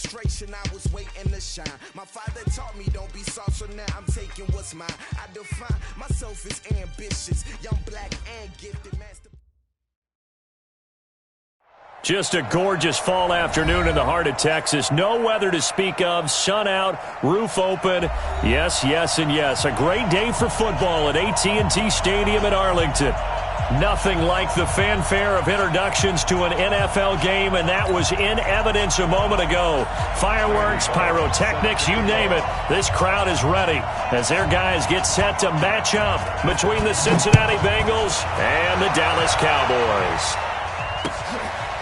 frustration, I was waiting to shine. My father taught me don't be soft, so now I'm taking what's mine. I define myself as ambitious, young, black, and gifted master. Just a gorgeous fall afternoon in the heart of Texas. No weather to speak of. Sun out, roof open. Yes, yes, and yes. A great day for football at AT&T Stadium in Arlington. Nothing like the fanfare of introductions to an NFL game, and that was in evidence a moment ago. Fireworks, pyrotechnics, you name it. This crowd is ready as their guys get set to match up between the Cincinnati Bengals and the Dallas Cowboys.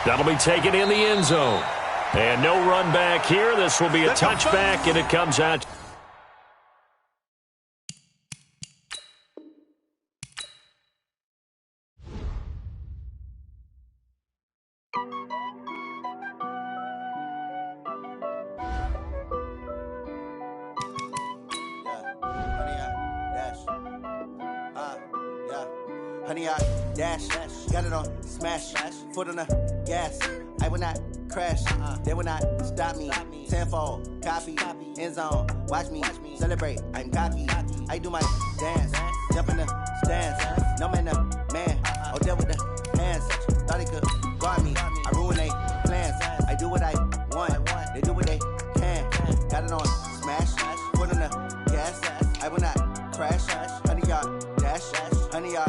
That'll be taken in the end zone. And no run back here. This will be a touchback, and it comes out. Honey, I dash, got it on smash, foot on the gas. I will not crash, they will not stop me. Tenfold, copy, end zone, watch me celebrate. I'm cocky, I do my dance, jump in the stands. No man, man, oh there with the hands. Thought he could guard me, I ruin they plans. I do what I want, they do what they can. Got it on smash, foot on the gas. I will not crash, honey, y'all dash, honey, y'all.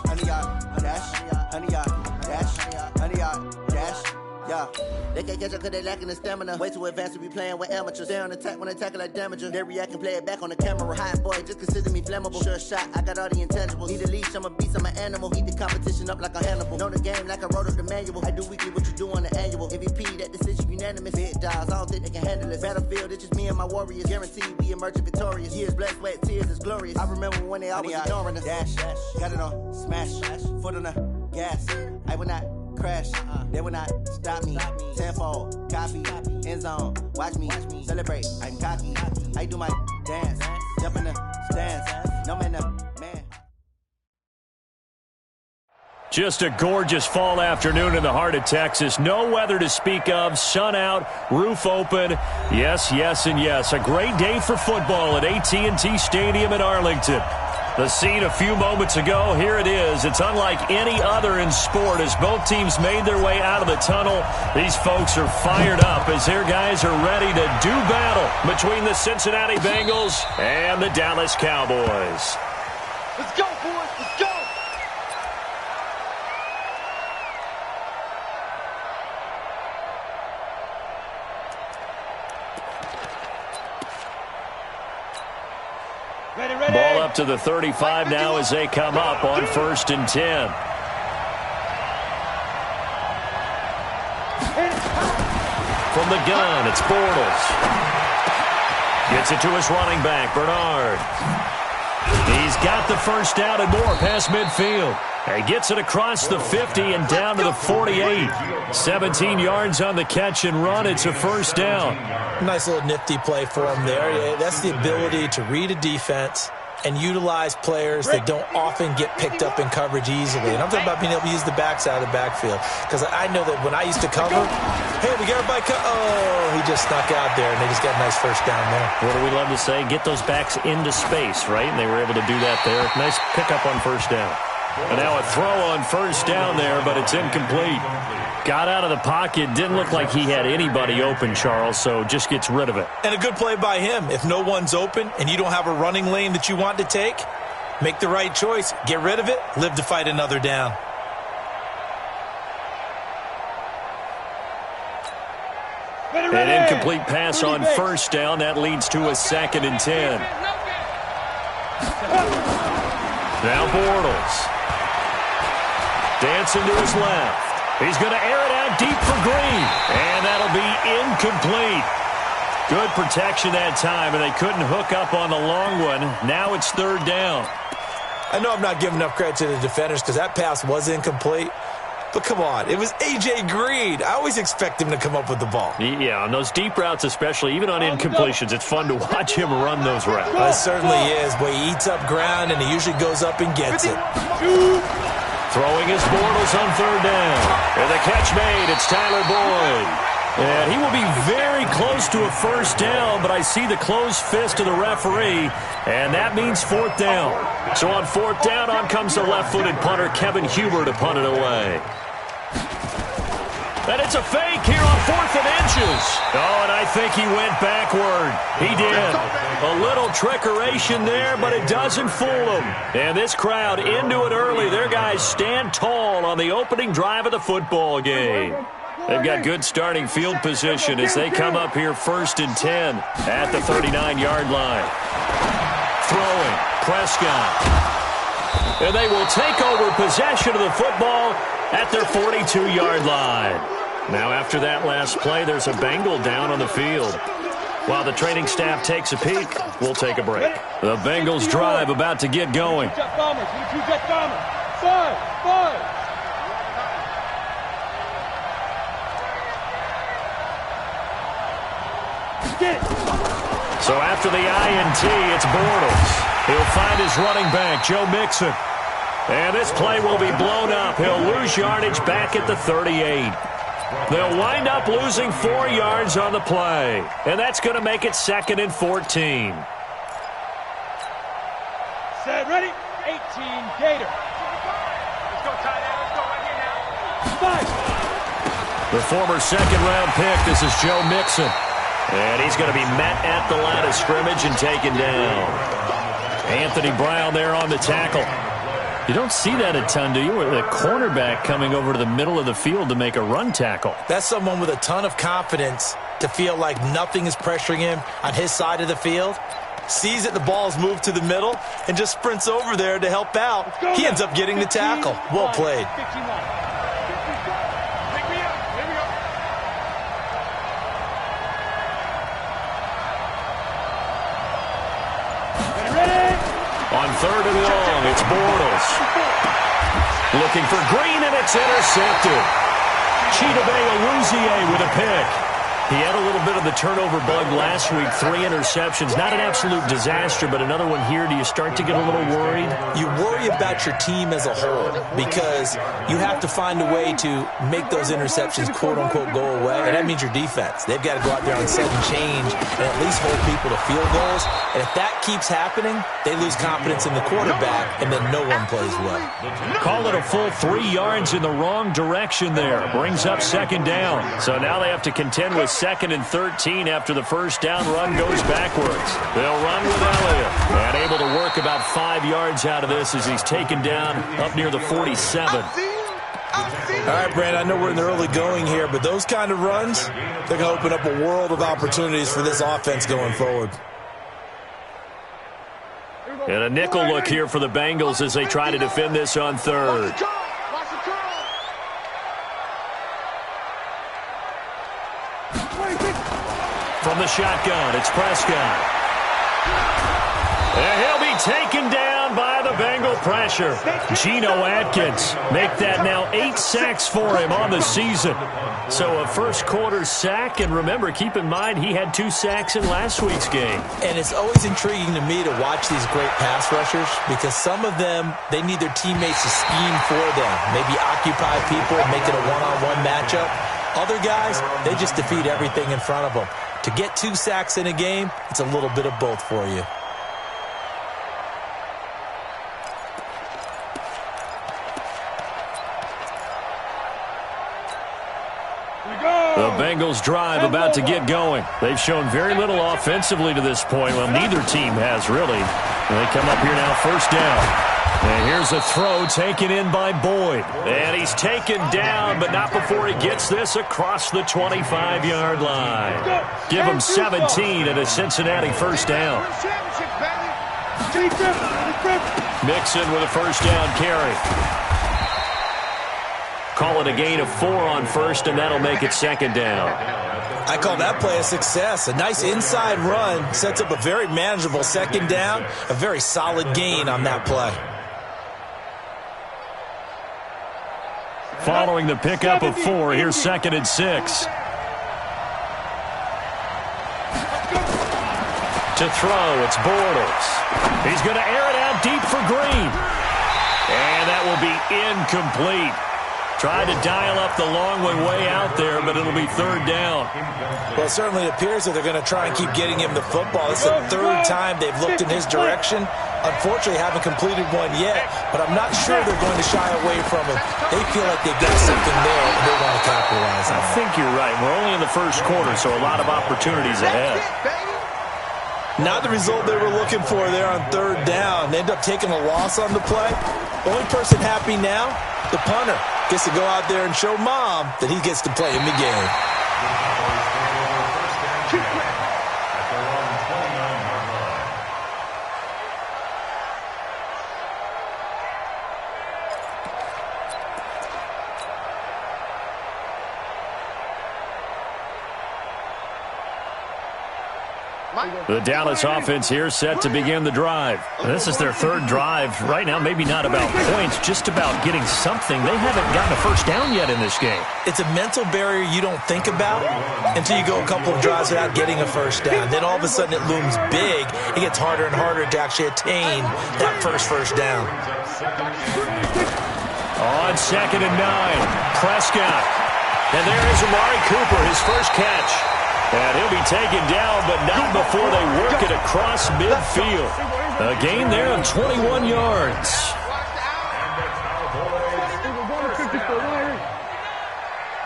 Honey, y'all, dash, honey, y'all, dash, honey, y'all, dash, yeah. They can't catch up cause they lacking the stamina. Way too advanced to be playing with amateurs. Stay on attack when attack like damager. They react and play it back on the camera. Hot boy, just consider me flammable. Sure shot, I got all the intangibles. Need a leash, I'm a beast, I'm an animal. Eat the competition up like a Hannibal. Know the game like I wrote up the manual. I do weekly what you do on the annual. MVP, that decision unanimous. Big dogs, I don't think they can handle it. Battlefield, it's just me and my warriors. Guaranteed we emerging victorious. Years, blood, sweat, tears, is glorious. I remember when they always ignoring us. Dash, got it on smash, foot on the gas. I will not crash, they will not stop me. Tenfold, copy, end zone, watch me celebrate. I'm cocky, I do my dance, jump in the stands. No man, man. Just a gorgeous fall afternoon in the heart of Texas. No weather to speak of. Sun out, roof open. Yes, yes, and yes. A great day for football at AT&T Stadium in Arlington. The scene a few moments ago, here it is. It's unlike any other in sport as both teams made their way out of the tunnel. These folks are fired up as their guys are ready to do battle between the Cincinnati Bengals and the Dallas Cowboys. Let's go, boys. Let's go. Ball up to the 35 now as they come up on 1st and 10. From the gun, it's Bortles. Gets it to his running back, Bernard. He's got the first down and more past midfield. He gets it across the 50 and down to the 48. 17 yards on the catch and run. It's a first down. Nice little nifty play for him there. That's the ability to read a defense and utilize players that don't often get picked up in coverage easily. And I'm talking about being able to use the backside of the backfield. Because I know that when I used to cover, hey, we got everybody oh, he just snuck out there, and they just got a nice first down there. What do we love to say? Get those backs into space, right? And they were able to do that there. Nice pickup on first down. And now a throw on first down there, but it's incomplete. Got out of the pocket. Didn't look like he had anybody open, Charles, so just gets rid of it. And a good play by him. If no one's open and you don't have a running lane that you want to take, make the right choice. Get rid of it. Live to fight another down. An incomplete pass on first down. That leads to a 2nd and 10. Now Bortles. Dancing to his left. He's going to air it out deep for Green. And that'll be incomplete. Good protection that time, and they couldn't hook up on the long one. Now it's 3rd down. I know I'm not giving enough credit to the defenders because that pass was incomplete. But come on, it was A.J. Green. I always expect him to come up with the ball. Yeah, on those deep routes especially, even on incompletions, it's fun to watch him run those routes. It certainly is, but he eats up ground and he usually goes up and gets it. Throwing his Bortles on 3rd down. And the catch made. It's Tyler Boyd. And he will be very close to a first down, but I see the closed fist of the referee, and that means fourth down. So on fourth down, on comes the left-footed punter, Kevin Huber, to punt it away. And it's a fake here on 4th and inches. Oh, and I think he went backward. He did. A little trickeration there, but it doesn't fool him. And this crowd into it early. Their guys stand tall on the opening drive of the football game. They've got good starting field position as they come up here 1st and 10 at the 39-yard line. Throwing, Prescott. And they will take over possession of the football at their 42-yard line. Now, after that last play, there's a Bengal down on the field. While the training staff takes a peek, we'll take a break. The Bengals drive about to get going. So after the INT, it's Bortles. He'll find his running back, Joe Mixon. And this play will be blown up. He'll lose yardage back at the 38. They'll wind up losing 4 yards on the play. And that's going to make it 2nd and 14. Set, ready? 18, Gator. Let's go, tight end. Let's go right here now. 5. The former second-round pick, this is Joe Mixon. And he's going to be met at the line of scrimmage and taken down. Anthony Brown there on the tackle. You don't see that a ton, do you? With a cornerback coming over to the middle of the field to make a run tackle. That's someone with a ton of confidence to feel like nothing is pressuring him on his side of the field. Sees that the ball's moved to the middle and just sprints over there to help out. He ends up getting the tackle. Well played. On 3rd and long, it's Bortles. Looking for Green, and it's intercepted. Chidobe Awuzie with a pick. He had a little bit of the turnover bug last week, 3 interceptions. Not an absolute disaster, but another one here. Do you start to get a little worried? You worry about your team as a whole because you have to find a way to make those interceptions, quote-unquote, go away, and that means your defense. They've got to go out there and set and change and at least hold people to field goals, and if that keeps happening, they lose confidence in the quarterback, and then no one plays well. Call it a full 3 yards in the wrong direction there. Brings up 2nd down. So now they have to contend with 2nd and 13 after the first down run goes backwards. They'll run with Elliott and able to work about 5 yards out of this as he's taken down up near the 47. All right, Brandon, I know we're in the early going here, but those kind of runs, they're going to open up a world of opportunities for this offense going forward. And a nickel look here for the Bengals as they try to defend this on 3rd. From the shotgun, it's Prescott. And he'll be taken down by the Bengal pressure. Geno Atkins make that now 8 sacks for him on the season. So a first-quarter sack, and remember, keep in mind, he had 2 sacks in last week's game. And it's always intriguing to me to watch these great pass rushers because some of them, they need their teammates to scheme for them, maybe occupy people, make it a one-on-one matchup. Other guys, they just defeat everything in front of them. To get 2 sacks in a game, it's a little bit of both for you. The Bengals drive about to get going. They've shown very little offensively to this point. Well, neither team has, really. And they come up here now, 1st down. And here's a throw taken in by Boyd. And he's taken down, but not before he gets this across the 25-yard line. Give him 17 and a Cincinnati 1st down. Mixon with a 1st down carry. Call it a gain of 4 on 1st, and that'll make it 2nd down. I call that play a success. A nice inside run sets up a very manageable 2nd down, a very solid gain on that play. Following the pickup of 4, here's 2nd and 6. To throw, it's Bortles. He's going to air it out deep for Green. And that will be incomplete. Tried to dial up the long way out there, but it'll be third down. Well, it certainly appears that they're going to try and keep getting him the football. It's the third time they've looked in his direction. Unfortunately, haven't completed one yet, but I'm not sure they're going to shy away from him. They feel like they've got something there, and they want to capitalize on it. I think you're right. We're only in the first quarter, so a lot of opportunities ahead. Not the result they were looking for there on third down. They end up taking a loss on the play. Only person happy now, the punter, gets to go out there and show Mom that he gets to play in the game. The Dallas offense here set to begin the drive. This is their third drive. Right now, maybe not about points, just about getting something. They haven't gotten a first down yet in this game. It's a mental barrier you don't think about until you go a couple of drives without getting a first down. Then all of a sudden it looms big. It gets harder and harder to actually attain that first down. On 2nd and 9, Prescott. And there is Amari Cooper, his first catch. And he'll be taken down, but not before they work it across midfield. A gain there of 21 yards.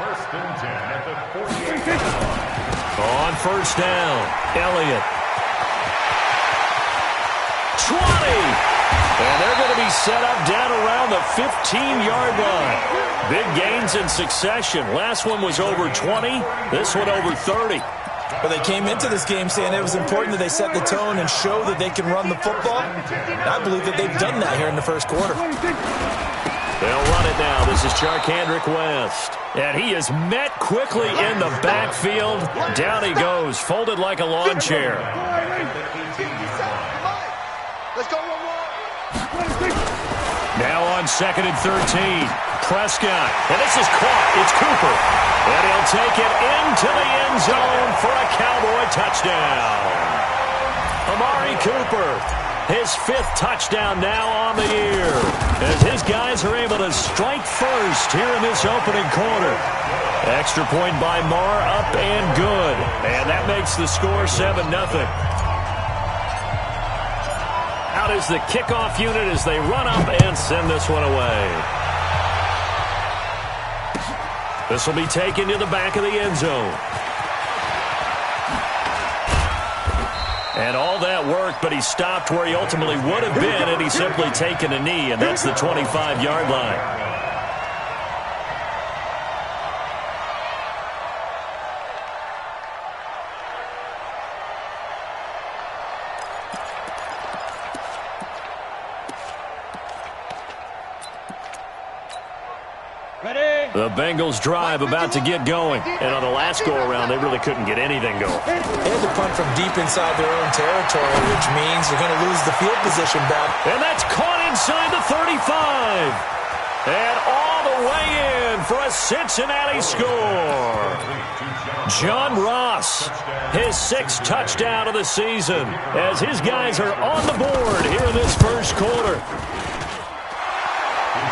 First and 10 at the 48. On first down, Elliott. 20. And they're going to be set up down around the 15-yard line. Big gains in succession. Last one was over 20. This one over 30. But they came into this game saying it was important that they set the tone and show that they can run the football. And I believe that they've done that here in the first quarter. They'll run it now. This is Charkandrick West. And he is met quickly in the backfield. Down he goes, folded like a lawn chair. Let's go one more. Now on 2nd and 13, Prescott. And this is caught. It's Cooper. And he'll take it into the end zone for a Cowboy touchdown. Amari Cooper, his 5th touchdown now on the year, as his guys are able to strike first here in this opening quarter. Extra point by Marr, up and good. And that makes the score 7-0. Out is the kickoff unit as they run up and send this one away. This will be taken to the back of the end zone. And all that worked, but he stopped where he ultimately would have been, and he's simply taken a knee, and that's the 25-yard line. The Bengals drive about to get going. And on the last go-around, they really couldn't get anything going. They had to punt from deep inside their own territory, which means they're going to lose the field position back. And that's caught inside the 35. And all the way in for a Cincinnati score. John Ross, his 6th touchdown of the season, as his guys are on the board here in this first quarter.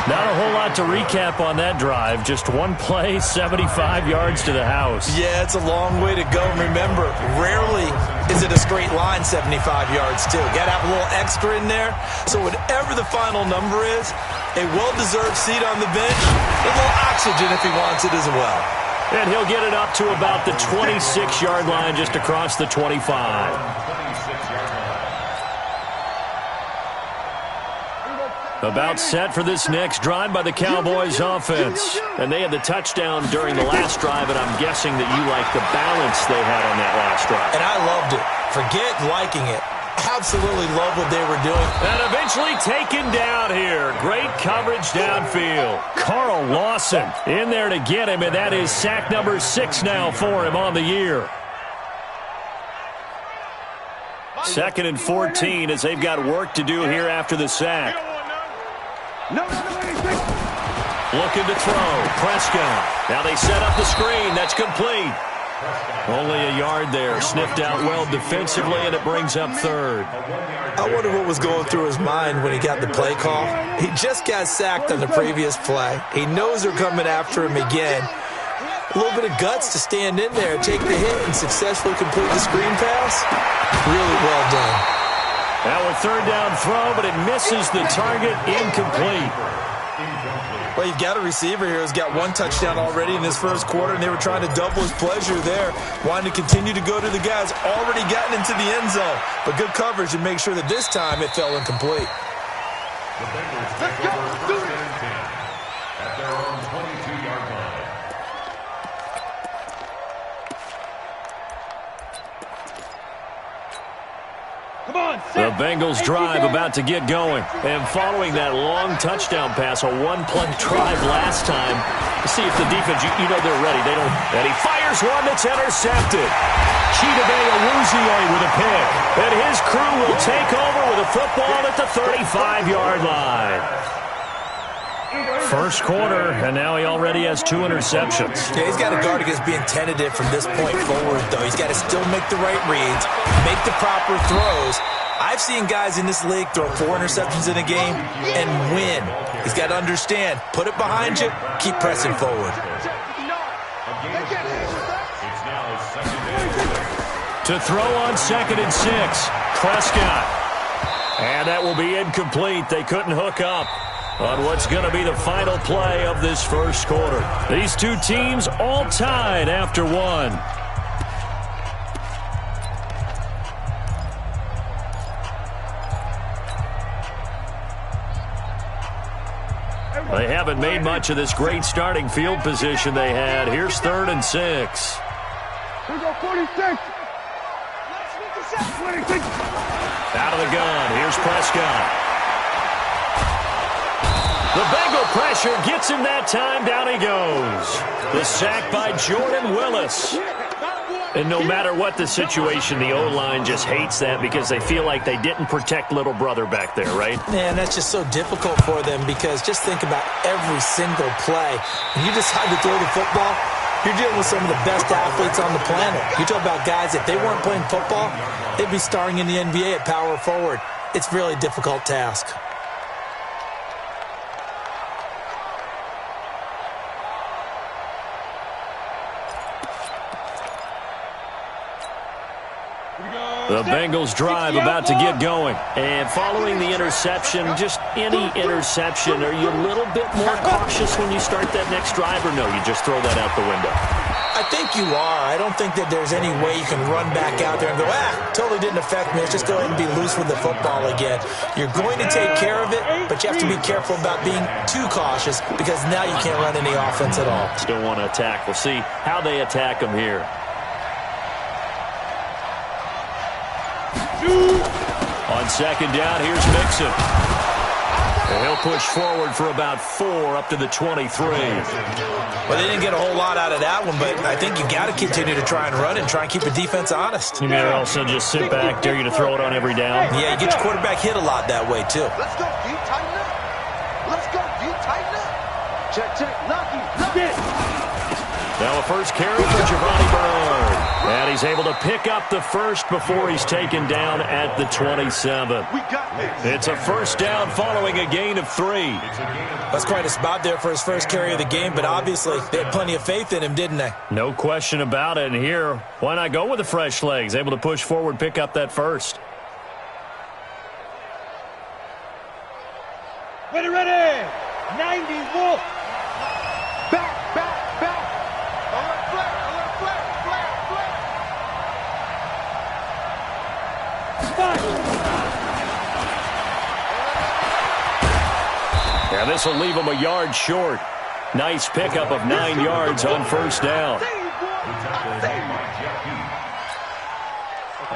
Not a whole lot to recap on that drive. Just one play, 75 yards to the house. Yeah, it's a long way to go. Remember, rarely is it a straight line 75 yards, too. Got to have a little extra in there. So whatever the final number is, a well-deserved seat on the bench, a little oxygen if he wants it as well. And he'll get it up to about the 26-yard line, just across the 25. About set for this next drive by the Cowboys offense. And they had the touchdown during the last drive, and I'm guessing that you like the balance they had on that last drive. And I loved it. Forget liking it. Absolutely love what they were doing. And eventually taken down here. Great coverage downfield. Carl Lawson in there to get him, and that is sack number 6 now for him on the year. 2nd and 14 as they've got work to do here after the sack. Looking to throw. Prescott. Now they set up the screen. That's complete. Only a yard there. Sniffed out well defensively, and it brings up third. I wonder what was going through his mind when he got the play call. He just got sacked on the previous play. He knows they're coming after him again. A little bit of guts to stand in there, take the hit, and successfully complete the screen pass. Really well done. Now a third down throw, but it misses the target. Incomplete. Well, you've got a receiver here who's got one touchdown already in this first quarter, and they were trying to double his pleasure there, wanting to continue to go to the guys already gotten into the end zone. But good coverage to make sure that this time it fell incomplete. The Bengals take over first and 10 at their own 22-yard line. The Bengals drive about to get going. And following that long touchdown pass, a one-play drive last time, see if the defense, you know they're ready. They don't. And he fires one that's intercepted. Chidobe Awuzie with a pick. And his crew will take over with a football at the 35-yard line. First quarter, and now he already has 2 interceptions. Yeah, he's got to guard against being tentative from this point forward, though. He's got to still make the right reads, make the proper throws. I've seen guys in this league throw 4 interceptions in a game and win. He's got to understand, put it behind you, keep pressing forward. To throw on 2nd and 6, Prescott. And that will be incomplete. They couldn't hook up on what's going to be the final play of this first quarter. These two teams all tied after one. They haven't made much of this great starting field position they had. Here's 3rd and 6. Here we go, 46. Out of the gun. Here's Prescott. The Bengal pressure gets him that time. Down he goes. The sack by Jordan Willis. And no matter what the situation, the O-line just hates that because they feel like they didn't protect little brother back there, right? Man, that's just so difficult for them because just think about every single play. When you decide to throw the football, you're dealing with some of the best athletes on the planet. You talk about guys, if they weren't playing football, they'd be starring in the NBA at power forward. It's a really difficult task. The Bengals drive about to get going. And following the interception, just any interception, are you a little bit more cautious when you start that next drive, or no, you just throw that out the window? I think you are. I don't think that there's any way you can run back out there and go, totally didn't affect me. Let's just go ahead and be loose with the football again. You're going to take care of it, but you have to be careful about being too cautious because now you can't run any offense at all. Still want to attack. We'll see how they attack them here. On 2nd down, here's Mixon. And he'll push forward for about 4 up to the 23. Well, they didn't get a whole lot out of that one, but I think you got to continue to try and run and try and keep the defense honest. You may also just sit back, dare you to throw it on every down. Yeah, you get your quarterback hit a lot that way, too. Let's go, you tighten up. Let's go, you tighten up. Check, lucky. Now a first carry for Giovanni Bernard. And he's able to pick up the first before he's taken down at the 27. It's a first down following a gain of 3. That's quite a spot there for his first carry of the game, but obviously they had plenty of faith in him, didn't they? No question about it. And here, why not go with the fresh legs? Able to push forward, pick up that first. Ready, 90 Wolf. Back. Yeah, this will leave him a yard short. Nice pickup of 9 yards on first down.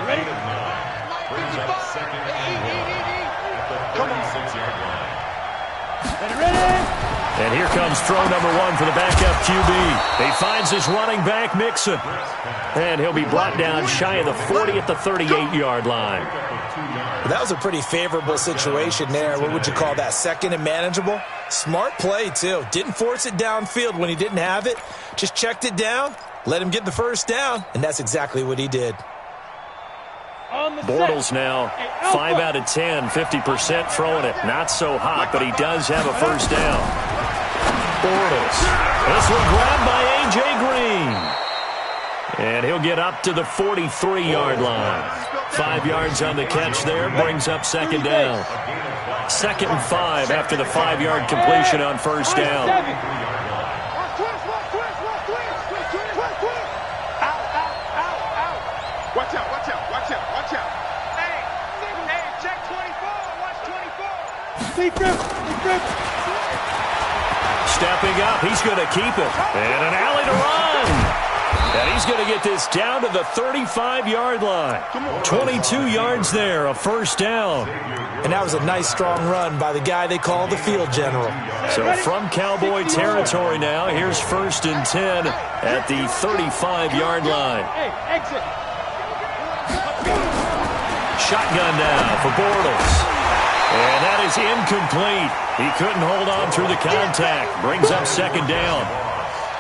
Ready? Brings up 2nd and 1 at the 36-yard line. Ready? And here comes throw number 1 for the backup QB. He finds his running back, Mixon. And he'll be brought down shy of the 40 at the 38-yard line. That was a pretty favorable situation there. What would you call that? 2nd and manageable? Smart play, too. Didn't force it downfield when he didn't have it. Just checked it down let him get the first down, and that's exactly what he did. Bortles now 5 out of 10, 50% throwing it. Not so hot, but he does have a first down. Bortles. This one grabbed by A.J. Green. And he'll get up to the 43-yard line. 5 yards on the catch there, brings up second down. 2nd and 5 after the 5-yard completion on first down. Watch out, watch out, watch out, watch out. Hey, check 24, watch 24. Stepping up, he's going to keep it. And an alley to run. And he's going to get this down to the 35-yard line. 22 yards there, a first down. And that was a nice, strong run by the guy they call the field general. So from Cowboy territory now, here's 1st and 10 at the 35-yard line. Hey, exit. Shotgun now for Bortles. And that is incomplete. He couldn't hold on through the contact. Brings up second down.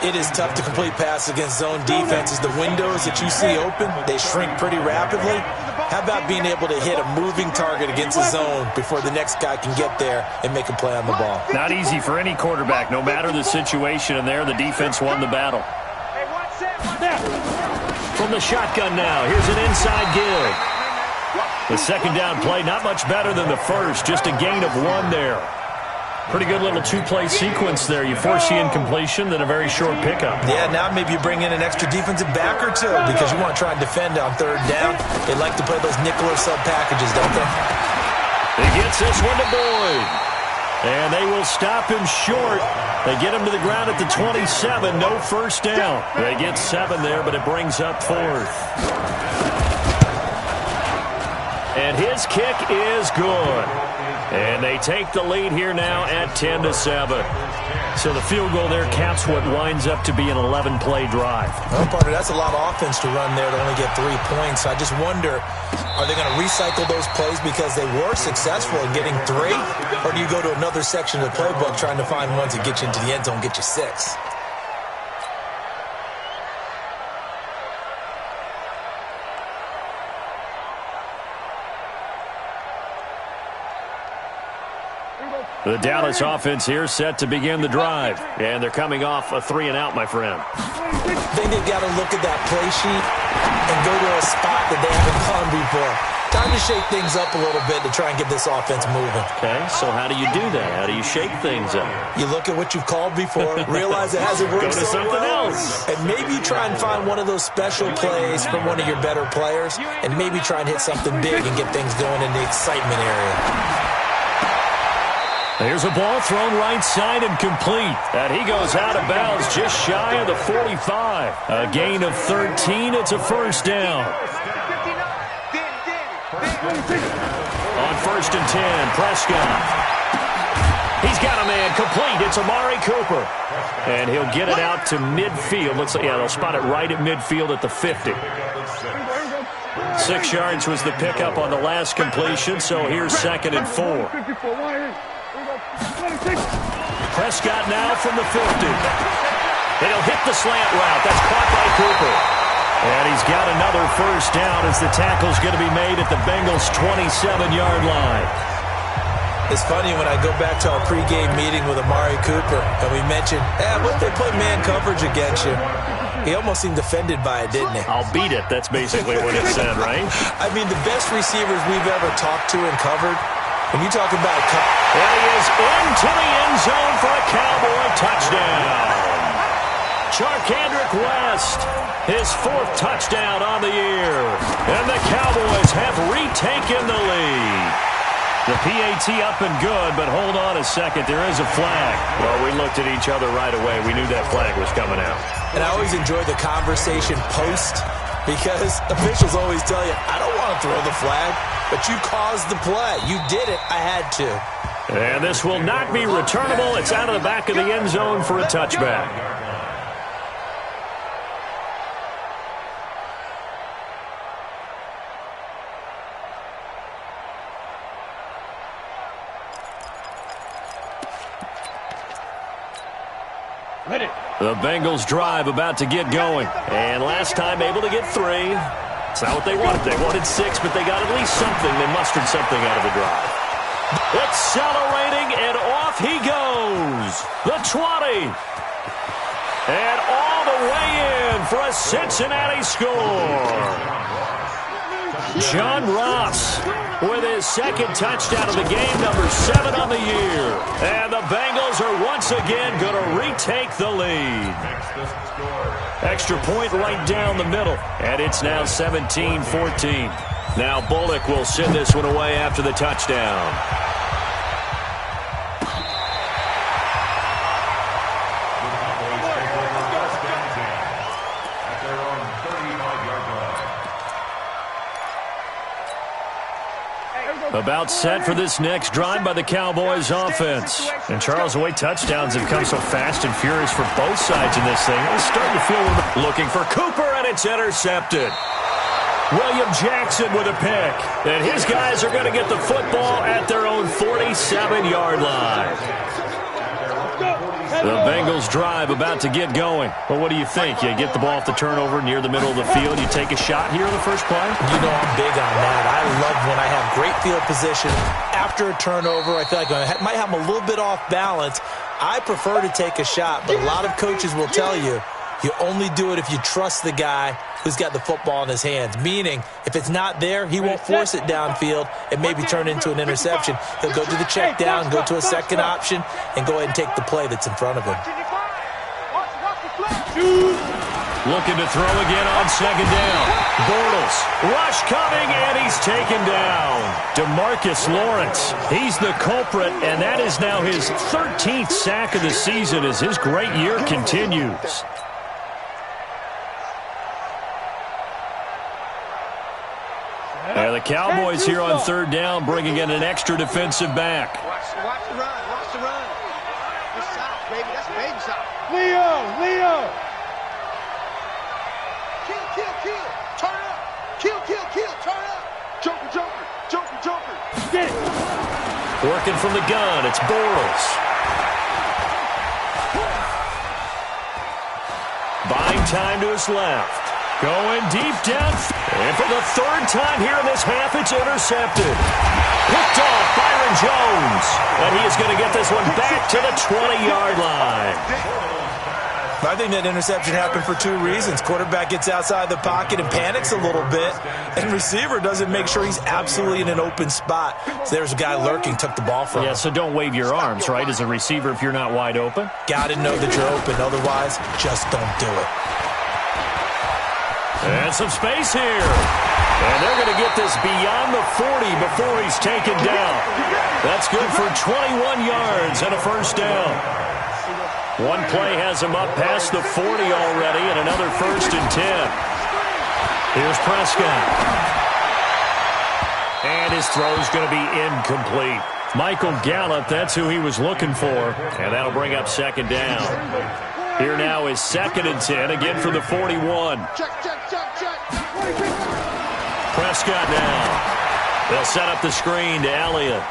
It is tough to complete passes against zone defenses. The windows that you see open, they shrink pretty rapidly. How about being able to hit a moving target against a zone before the next guy can get there and make a play on the ball? Not easy for any quarterback, no matter the situation. And there, the defense won the battle. From the shotgun now, here's an inside give. The second down play, not much better than the first, just a gain of 1 there. Pretty good little 2-play sequence there. You force the incompletion, then a very short pickup. Yeah, now maybe you bring in an extra defensive back or two because you want to try and defend on 3rd down. They like to play those nickel or sub packages, don't they? He gets this one to Boyd. And they will stop him short. They get him to the ground at the 27. No first down. They get 7 there, but it brings up 4th. And his kick is good. And they take the lead here now at 10-7. So the field goal there caps what winds up to be an 11-play drive. Well, partner, that's a lot of offense to run there to only get 3 points. I just wonder, are they going to recycle those plays because they were successful in getting 3? Or do you go to another section of the playbook trying to find ones that get you into the end zone, get you 6? The Dallas offense here set to begin the drive. And they're coming off a 3-and-out, my friend. I think they've got to look at that play sheet and go to a spot that they haven't gone before. Time to shake things up a little bit to try and get this offense moving. Okay, so how do you do that? How do you shake things up? You look at what you've called before, realize it hasn't worked Go to so something well, else. and maybe you try and find one of those special plays from one of your better players, and maybe try and hit something big and get things going in the excitement area. There's a ball thrown right side and complete. And he goes out of bounds just shy of the 45. A gain of 13. It's a first down. On 1st and 10, Prescott. He's got a man complete. It's Amari Cooper. And he'll get it out to midfield. They'll spot it right at midfield at the 50. 6 yards was the pickup on the last completion, so here's 2nd and 4. Prescott now from the 50. He'll hit the slant route. That's caught by Cooper. And he's got another first down as the tackle's going to be made at the Bengals' 27-yard line. It's funny when I go back to our pregame meeting with Amari Cooper, and we mentioned, what if they play man coverage against you? He almost seemed offended by it, didn't he? I'll beat it. That's basically what it said, right? I mean, the best receivers we've ever talked to and covered, when you talk about... And he is into the end zone for a Cowboy touchdown. Charkandrick West, his 4th touchdown on the year. And the Cowboys have retaken the lead. The PAT up and good, but hold on a second. There is a flag. Well, we looked at each other right away. We knew that flag was coming out. And I always enjoy the conversation post because officials always tell you, I don't want to throw the flag, but you caused the play. You did it. I had to. And this will not be returnable. It's out of the back of the end zone for a touchback. Ready. The Bengals drive about to get going. And last time able to get 3. It's not what they wanted. They wanted 6, but they got at least something. They mustered something out of the drive. Accelerating, and off he goes. The 20. And all the way in for a Cincinnati score. John Ross with his second touchdown of the game, number 7 on the year. And the Bengals are once again going to retake the lead. Extra point right down the middle, and it's now 17-14. Now Bullock will send this one away after the touchdown. About set for this next drive by the Cowboys offense. And Charles, the way touchdowns have come so fast and furious for both sides in this thing, it's starting to feel looking for Cooper, and it's intercepted. William Jackson with a pick. And his guys are going to get the football at their own 47-yard line. The Bengals drive about to get going. Well, what do you think? You get the ball off the turnover near the middle of the field. You take a shot here on the first play? You know, I'm big on that. I love when I have great field position. After a turnover, I feel like I might have them a little bit off balance. I prefer to take a shot, but a lot of coaches will tell you, you only do it if you trust the guy who's got the football in his hands. Meaning, if it's not there, he won't force it downfield and maybe turn it into an interception. He'll go to the check down, go to a second option, and go ahead and take the play that's in front of him. Looking to throw again on second down. Bortles, rush coming, and he's taken down. DeMarcus Lawrence, he's the culprit, and that is now his 13th sack of the season as his great year continues. And the Cowboys here on third down bringing in an extra defensive back. Watch the run. Watch the run. Good shot, baby. That's a baby shot. Leo. Kill. Turn up. Kill. Turn up. Joker. Get it. Working from the gun, it's Bortles. Buying time to his left. Going deep down. And for the third time here in this half, it's intercepted. Picked off Byron Jones. And he is going to get this one back to the 20-yard line. I think that interception happened for 2 reasons. Quarterback gets outside the pocket and panics a little bit. And receiver doesn't make sure he's absolutely in an open spot. So there's a guy lurking, took the ball from him. Yeah, so don't wave your arms, right, as a receiver if you're not wide open. Got to know that you're open. Otherwise, just don't do it. And some space here. And they're going to get this beyond the 40 before he's taken down. That's good for 21 yards and a first down. One play has him up past the 40 already, and another 1st and 10. Here's Prescott. And his throw's going to be incomplete. Michael Gallup, that's who he was looking for. And that'll bring up second down. Here now is 2nd and 10, again for the 41. Check. Prescott now. They'll set up the screen to Elliott.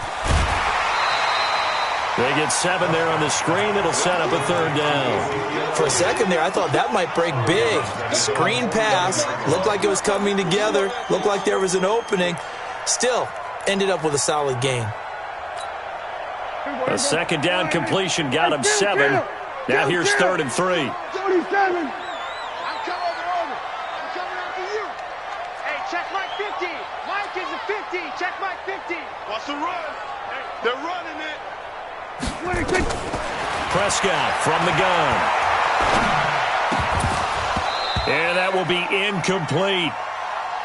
They get 7 there on the screen. It'll set up a third down. For a second there, I thought that might break big. Screen pass. Looked like it was coming together. Looked like there was an opening. Still, ended up with a solid gain. A second down completion got him 7. Now here's 3rd and 3. 27. I'm coming after you. Hey, check Mike 50. Mike is a 50. Check Mike 50. What's the run? They're running it. 26. Prescott from the gun. And that will be incomplete.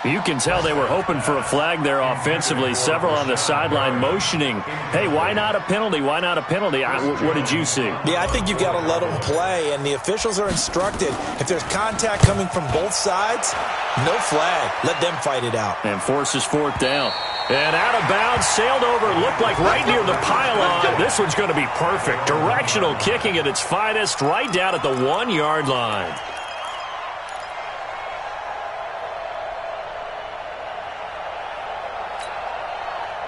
You can tell they were hoping for a flag there offensively. Several on the sideline motioning. Hey, why not a penalty? Why not a penalty? What did you see? Yeah, I think you've got to let them play, and the officials are instructed. If there's contact coming from both sides, no flag. Let them fight it out. And forces 4th down. And out of bounds, sailed over, looked like right near the pylon. This one's going to be perfect. Directional kicking at its finest, right down at the 1-yard line.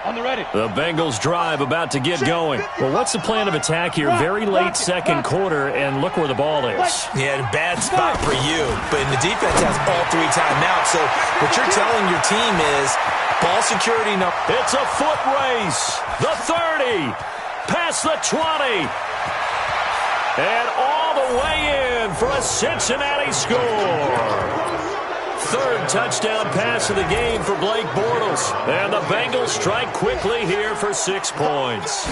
On the ready. The Bengals drive about to get going. Well, what's the plan of attack here? Very late second quarter, and look where the ball is. Yeah, bad spot for you. But the defense has all 3 timeouts. So what you're telling your team is ball security. No. It's a foot race. The 30. Past the 20. And all the way in for a Cincinnati score. Third touchdown pass of the game for Blake Bortles. And the Bengals strike quickly here for 6 points.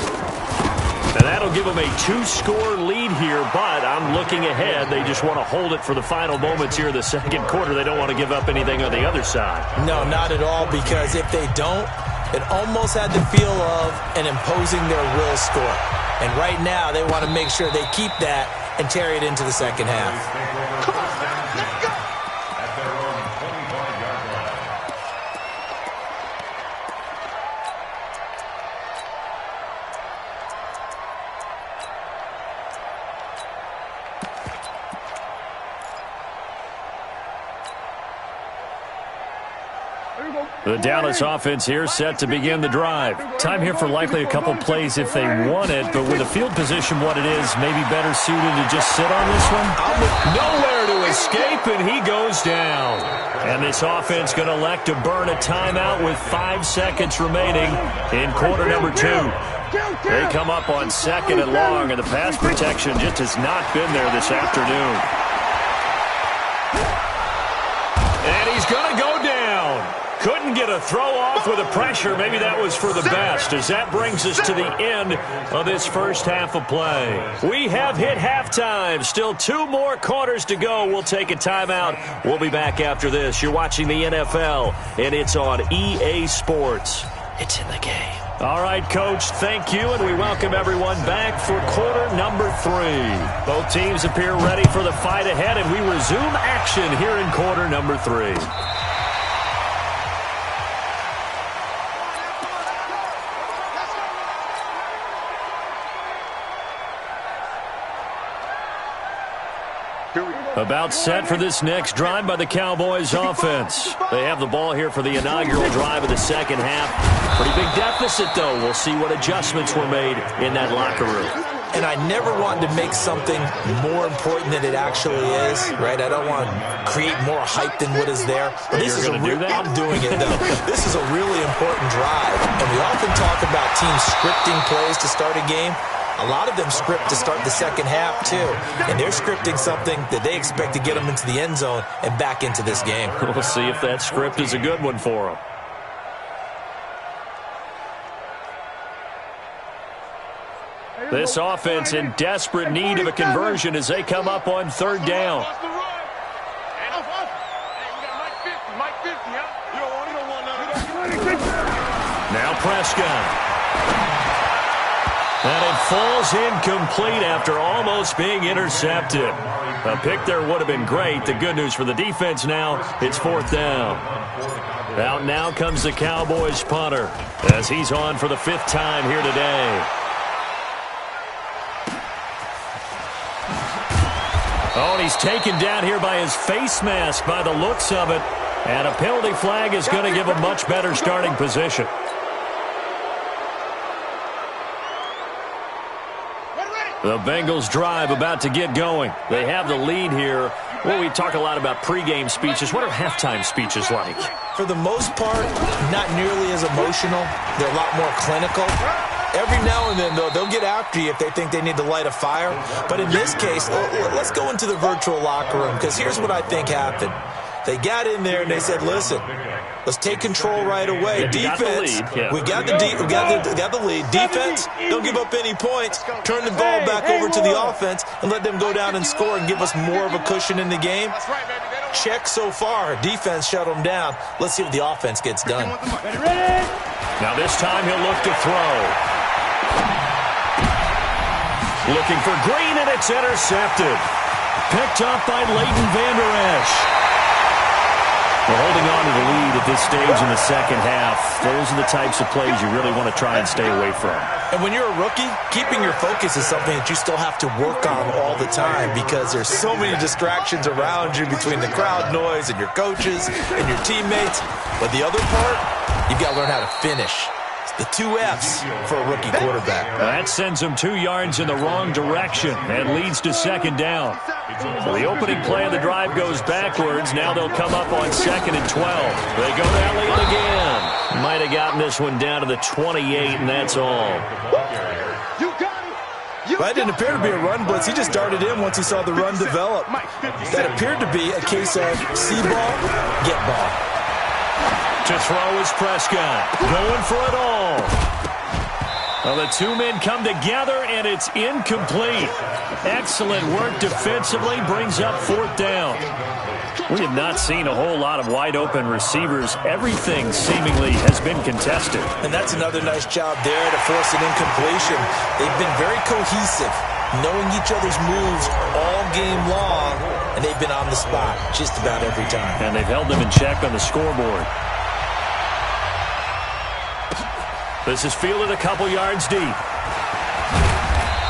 And that'll give them a 2-score lead here, but I'm looking ahead. They just want to hold it for the final moments here of the second quarter. They don't want to give up anything on the other side. No, not at all, because if they don't, it almost had the feel of an imposing their will score. And right now, they want to make sure they keep that and carry it into the second half. Come on, let's go! At their own 25-yard line. The Dallas offense here set to begin the drive. Time here for likely a couple plays if they want it, but with the field position what it is, maybe better suited to just sit on this one. Nowhere to escape, and he goes down. And this offense going to elect to burn a timeout with 5 seconds remaining in quarter number 2. They come up on 2nd and long, and the pass protection just has not been there this afternoon. And he's going to go down. Couldn't get a throw off with the pressure. Maybe that was for the best, as that brings us to the end of this first half of play. We have hit halftime. Still 2 more quarters to go. We'll take a timeout. We'll be back after this. You're watching the NFL, and it's on EA Sports. It's in the game. All right, Coach, thank you, and we welcome everyone back for quarter number 3. Both teams appear ready for the fight ahead, and we resume action here in quarter number 3. About set for this next drive by the Cowboys offense. They have the ball here for the inaugural drive of the second half. Pretty big deficit, though. We'll see what adjustments were made in that locker room. And I never wanted to make something more important than it actually is, right? I don't want to create more hype than what is there. But this is I'm doing it, though. This is a really important drive. And we often talk about teams scripting plays to start a game. A lot of them script to start the second half, too. And they're scripting something that they expect to get them into the end zone and back into this game. We'll see if that script is a good one for them. This offense in desperate need of a conversion as they come up on 3rd down. Now Prescott. And it falls incomplete after almost being intercepted. A pick there would have been great. The good news for the defense now, it's 4th down. Out now comes the Cowboys punter as he's on for the 5th time here today. Oh, and he's taken down here by his face mask by the looks of it. And a penalty flag is going to give a much better starting position. The Bengals drive about to get going. They have the lead here. Well, we talk a lot about pregame speeches. What are halftime speeches like? For the most part, not nearly as emotional. They're a lot more clinical. Every now and then, though, they'll get after you if they think they need to light a fire. But in this case, let's go into the virtual locker room, because here's what I think happened. They got in there and they said, listen, let's take control right away. Defense, we got the lead. Defense, don't give up any points. Turn the ball back over to the offense and let them go down and score and give us more of a cushion in the game. Check so far. Defense shut them down. Let's see what the offense gets done. Now this time he'll look to throw. Looking for Green, and it's intercepted. Picked up by Leighton Vander Esch. We're holding on to the lead at this stage in the second half. Those are the types of plays you really want to try and stay away from. And when you're a rookie, keeping your focus is something that you still have to work on all the time, because there's so many distractions around you between the crowd noise and your coaches and your teammates. But the other part, you've got to learn how to finish. The 2 F's for a rookie quarterback. That sends them 2 yards in the wrong direction and leads to second down. So the opening play of the drive goes backwards. Now they'll come up on 2nd and 12. They go to Elliott again. Might have gotten this one down to the 28, and that's all. That didn't appear to be a run blitz. He just darted in once he saw the run develop. That appeared to be a case of see ball, get ball. To throw is Prescott. Going for it all. Well, the 2 men come together, and it's incomplete. Excellent work defensively. Brings up 4th down. We have not seen a whole lot of wide-open receivers. Everything seemingly has been contested. And that's another nice job there to force an incompletion. They've been very cohesive, knowing each other's moves all game long, and they've been on the spot just about every time. And they've held them in check on the scoreboard. This is fielded a couple yards deep.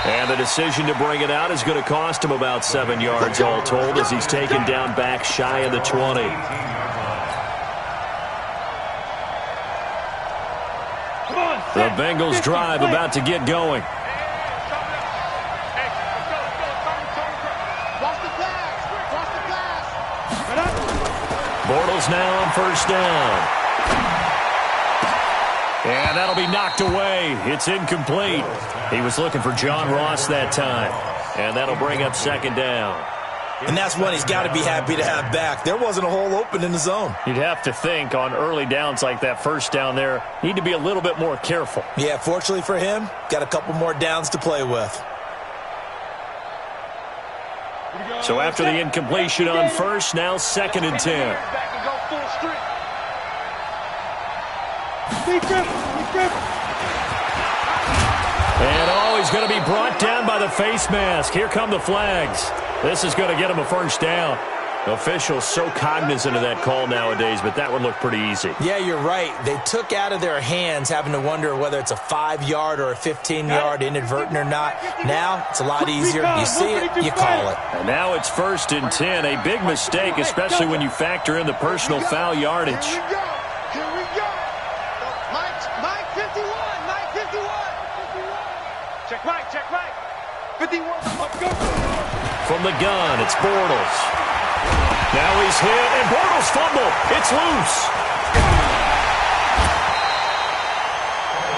And the decision to bring it out is going to cost him about 7 yards all told as he's taken down back shy of the 20. The Bengals drive about to get going. Bortles now on 1st down. And that'll be knocked away. It's incomplete. He was looking for John Ross that time. And that'll bring up 2nd down. And that's one he's got to be happy to have back. There wasn't a hole open in the zone. You'd have to think on early downs like that 1st down there, need to be a little bit more careful. Yeah, fortunately for him, got a couple more downs to play with. So after the incompletion on 1st, now 2nd and 10. And he's going to be brought down by the face mask. Here come the flags. This is going to get him a 1st down. Officials so cognizant of that call nowadays, but that one looked pretty easy. Yeah, you're right. They took out of their hands having to wonder whether it's a 5-yard or a 15-yard inadvertent or not. Now it's a lot easier. You see it, you call it. And now it's 1st and 10. A big mistake, especially when you factor in the personal foul yardage. Here we go. Mike 51. Mike 51. Check Mike. 51. From the gun, it's Bortles. Now he's hit, and Bortles fumble. It's loose.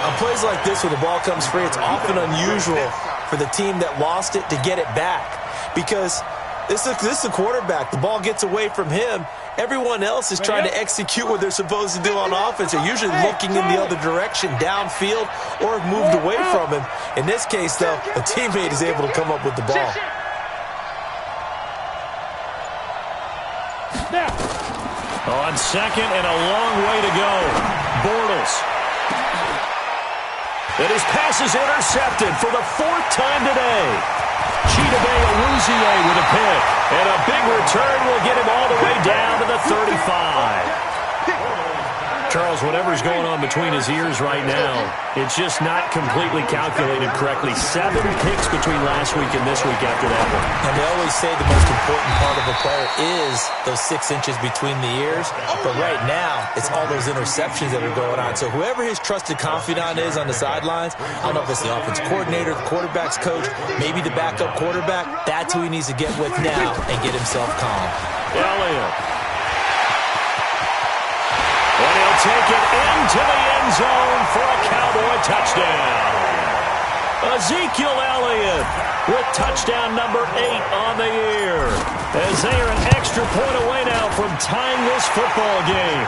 On plays like this where the ball comes free, it's often unusual for the team that lost it to get it back. Because this is the quarterback. The ball gets away from him. Everyone else is trying to execute what they're supposed to do on offense. They're usually looking in the other direction, downfield, or have moved away from him. In this case, though, a teammate is able to come up with the ball. On 2nd and a long way to go. Bortles. And his pass is intercepted for the 4th time today. Chidobe with a pick. And a big return will get him all the way down to the 35. Charles, whatever's going on between his ears right now, it's just not completely calculated correctly. 7 picks between last week and this week after that one. And they always say the most important part of a player is those 6 inches between the ears. But right now, it's all those interceptions that are going on. So whoever his trusted confidant is on the sidelines, I don't know if it's the offensive coordinator, the quarterback's coach, maybe the backup quarterback, that's who he needs to get with now and get himself calm. Elliott. And he'll take it into the end zone for a Cowboy touchdown. Ezekiel Elliott with touchdown number 8 on the year. As they are an extra point away now from tying this football game.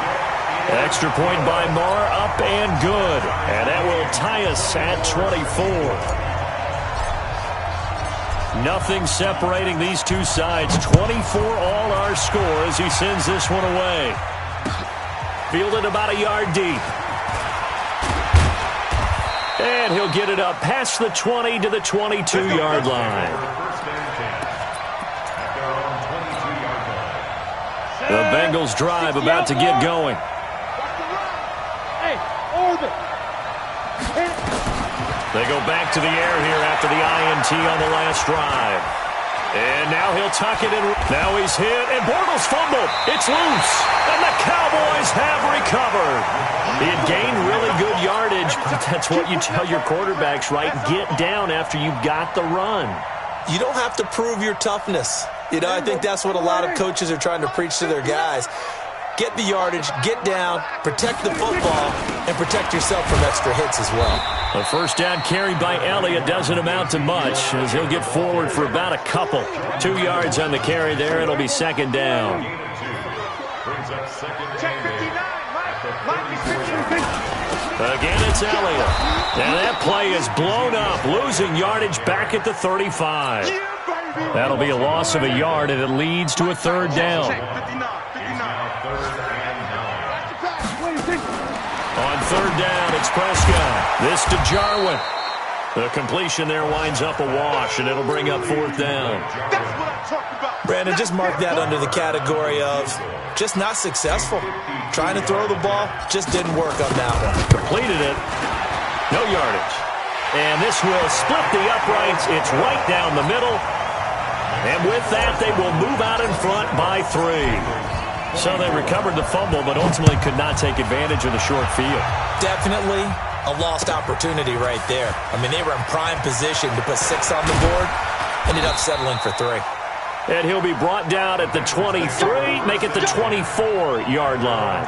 Extra point by Marr, up and good. And that will tie us at 24. Nothing separating these two sides. 24 all our score as he sends this one away. Fielded about a yard deep. And he'll get it up past the 20 to the 22-yard line. The Bengals drive about to get going. They go back to the air here after the INT on the last drive. And now he'll tuck it in. Now he's hit, and Bortles fumbled. It's loose, and the Cowboys have recovered. He had gained really good yardage, but that's what you tell your quarterbacks, right? Get down after you got the run. You don't have to prove your toughness. You know, I think that's what a lot of coaches are trying to preach to their guys. Get the yardage, get down, protect the football, and protect yourself from extra hits as well. The first down carry by Elliott doesn't amount to much as he'll get forward for about a couple. 2 yards on the carry there. It'll be second down. Again, it's Elliott. And that play is blown up, losing yardage back at the 35. That'll be a loss of a yard, and it leads to a third down. On third down, it's Prescott. This to Jarwin. The completion there winds up a wash, and it'll bring up fourth down. Brandon, just mark that under the category of just not successful. Trying to throw the ball, just didn't work on that one. Completed it. No yardage. And this will split the uprights. It's right down the middle. And with that, they will move out in front by 3. So they recovered the fumble, but ultimately could not take advantage of the short field. Definitely a lost opportunity right there. I mean, they were in prime position to put 6 on the board. Ended up settling for 3. And he'll be brought down at the 23, make it the 24-yard line.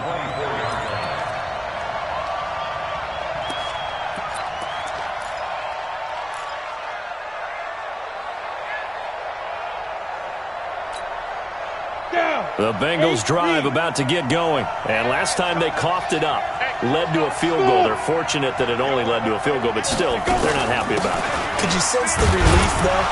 The Bengals drive about to get going. And last time they coughed it up, led to a field goal. They're fortunate that it only led to a field goal, but still, they're not happy about it. Could you sense the relief, though,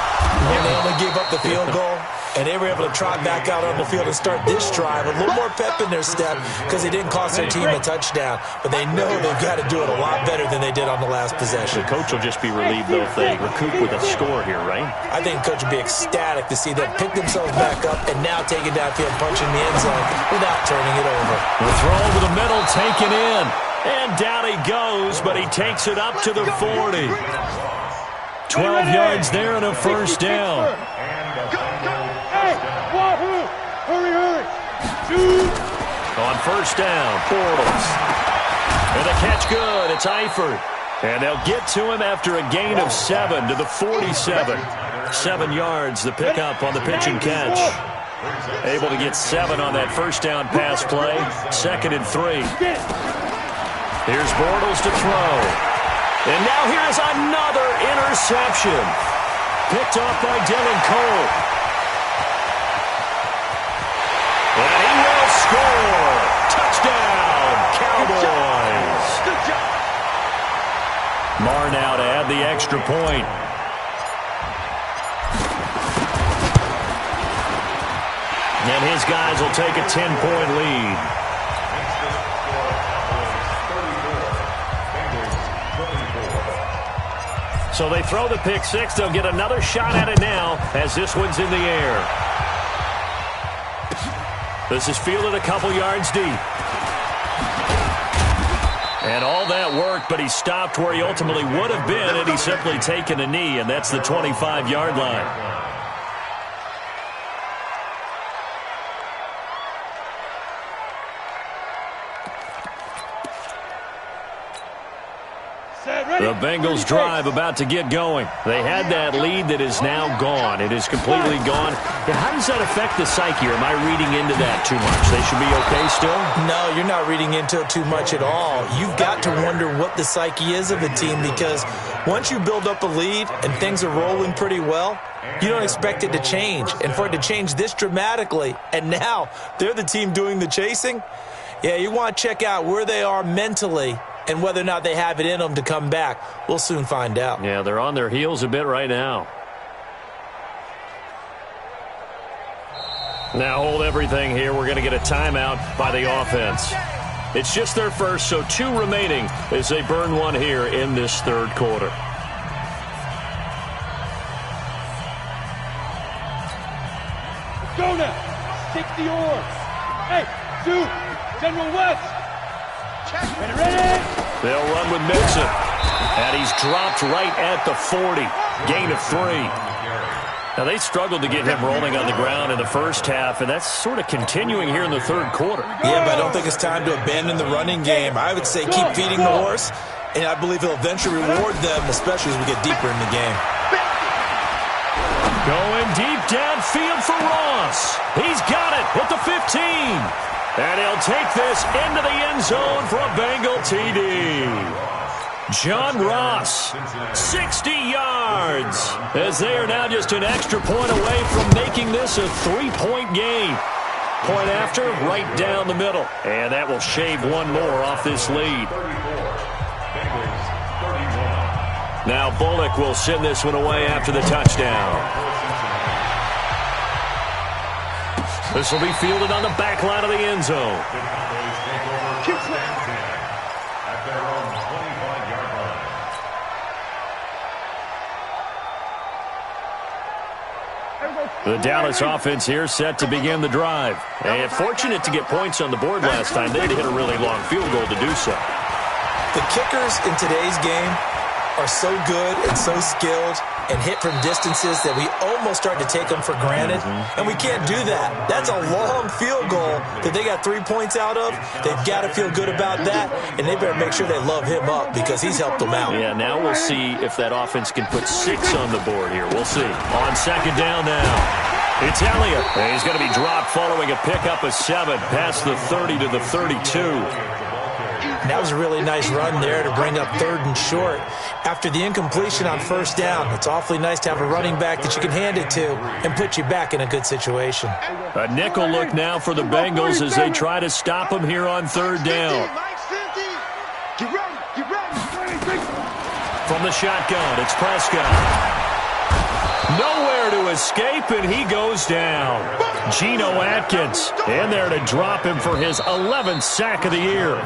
when they only gave up the field goal? And they were able to trot back out on the field and start this drive. A little more pep in their step because they didn't cost their team a touchdown. But they know they've got to do it a lot better than they did on the last possession. The coach will just be relieved, though, if they recoup with a score here, right? I think the coach will be ecstatic to see them pick themselves back up and now take it downfield, punching the end zone without turning it over. The throw over the middle, taken in. And down he goes, but he takes it up to the 40. 12 yards there and a first down. Hurry. Shoot. On first down, Bortles. And the catch good. It's Eifert. And they'll get to him after a gain of 7 to the 47. 7 yards, the pickup on the pitch and catch. Able to get 7 on that first down pass play. 2nd and 3. Here's Bortles to throw. And now here's another interception. Picked off by Dylan Cole. And he will score. Touchdown, Cowboys. Good job. Marr now to add the extra point. And his guys will take a 10-point lead. So they throw the pick six. They'll get another shot at it now as this one's in the air. This is fielded a couple yards deep. And all that worked, but he stopped where he ultimately would have been had he simply taken a knee, and that's the 25-yard line. The Bengals drive about to get going. They had that lead that is now gone. It is completely gone. Yeah, how does that affect the psyche? Or am I reading into that too much? They should be okay still? No, you're not reading into it too much at all. You've got to wonder what the psyche is of a team because once you build up a lead and things are rolling pretty well, you don't expect it to change. And for it to change this dramatically, and now they're the team doing the chasing, yeah, you want to check out where they are mentally and whether or not they have it in them to come back. We'll soon find out. Yeah, they're on their heels a bit right now. Now hold everything here. We're going to get a timeout by the offense. It's just their first, so 2 remaining as they burn one here in this third quarter. Let's go now. 60 oars. Hey, shoot. General West. Ready? They'll run with Mixon. And he's dropped right at the 40. Gain of 3. Now, they struggled to get him rolling on the ground in the first half, and that's sort of continuing here in the third quarter. Yeah, but I don't think it's time to abandon the running game. I would say keep feeding the horse, and I believe he'll eventually reward them, especially as we get deeper in the game. Going deep downfield for Ross. He's got it at the 15. And he'll take this into the end zone for a Bengal TD. John Ross, 60 yards, as they are now just an extra point away from making this a 3-point game. Point after, right down the middle. And that will shave one more off this lead. Now Bullock will send this one away after the touchdown. This will be fielded on the back line of the end zone. The Dallas offense here set to begin the drive. And fortunate to get points on the board last time. They had to hit a really long field goal to do so. The kickers in today's game are so good and so skilled and hit from distances that we almost start to take them for granted. And we can't do that. That's a long field goal that they got 3 points out of. They've got to feel good about that, and they better make sure they love him up because he's helped them out. Yeah, now we'll see if that offense can put 6 on the board here. We'll see. On second down now, it's Elliott. And he's going to be dropped following a pickup of 7 past the 30 to the 32. And that was a really nice run there to bring up 3rd and short. After the incompletion on first down, it's awfully nice to have a running back that you can hand it to and put you back in a good situation. A nickel look now for the Bengals as they try to stop him here on 3rd down. From the shotgun, it's Prescott. Nowhere to escape, and he goes down. Geno Atkins in there to drop him for his 11th sack of the year.